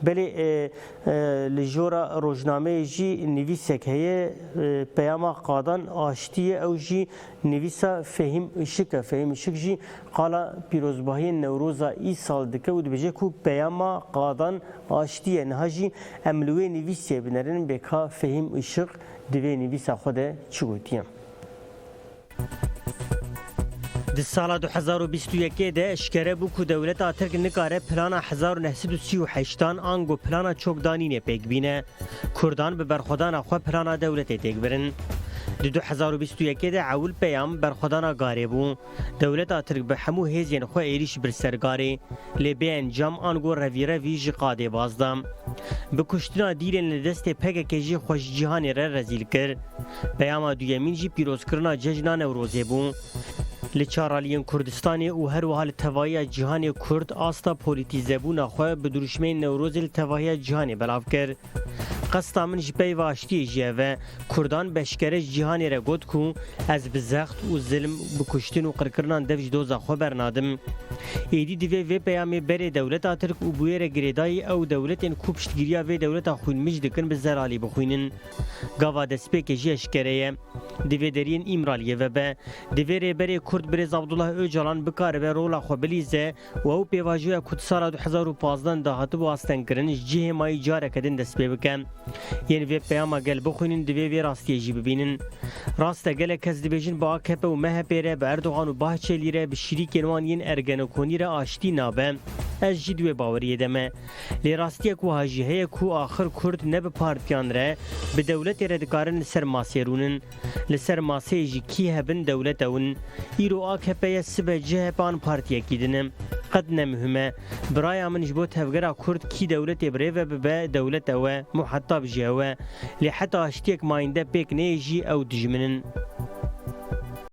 بله لجورا روزنامه جی نویسک هیه پیام قادان آشتیه او جی نویسا فهم اشک جی قالا پیروزباهی نوروزا ای سال دکه و دبجه کو پیام قادان آشتیه نها جی املوی نویسیه بنرن بکا فهم اشک دوی نویسا خود چگوتیم د سال 2021 ده اشکره بو کو دولت ترک نکاره پلان 1938 آنگو پلان چوکدانینه پیک بینه کردان به برخودان خو پلان دولت تیک برن د 2021 ده اول پیام برخودان گاره بو دولت ترک به همو هزین خو ایریش بر سرگاری لبه انجام آنگو رویره ویج قاده بازدم به کشتنا دیلن دست پک کجی خوش جهان ر رزیل کر پیام دویمین جی پیروز کرنا جشن نوروز بو لچارالیان کردستانی و هر وحال توایی جهان کرد آستا پولیتیزه بو نخواه به درشمه نوروز التوایی جهان بلاف کرد. قصدا من جبه واشتی جیوه کردان بشکره جهانی را گود کو از بزخت و ظلم بکشتن و قرکرنان دوش دوزا خو برنادم. ایدی دوی وی پیامی بره دولت آترک و بویر گریدای او دولت این کوبشتگیریا وی دولت آخوین مجدکن به زرالی بخوینن. گاوا دسپیک جی اشکره دوی درین ایمرالیه و به دوی ری بره کرد برز عبدالله اوجالان بکاره و رولا خو بلیزه و او پیواجوی کد سال 2015 داهاتو با آستن کرنش جه مای جاره کدن دسپی بکن. یعنی وی پیاما گل بخوینن دوی وی راستی جی ببینن. راسته گل کس دبیجن با AKP و MHP به اردوغان و باهچلی ره به شریک انوانین ارگنوکونی ره آشتی نابه. از جی دوی باوریه دمه. لی راستی کو هاجیه کو آخر کرد نب پارتیان ره به دولت ردکارن سر ماسیرونن. لسر ماسی جی کی هبن دولت اون. ایرو AKP سبه جه پان پارتیه کیدنم. قد نمهمه برای من جبوت هفگرا کرد کی دولت بره و به دولت اوه محطب جهوه لی حتی اشتیک ماینده پیک نیجی او دجمنن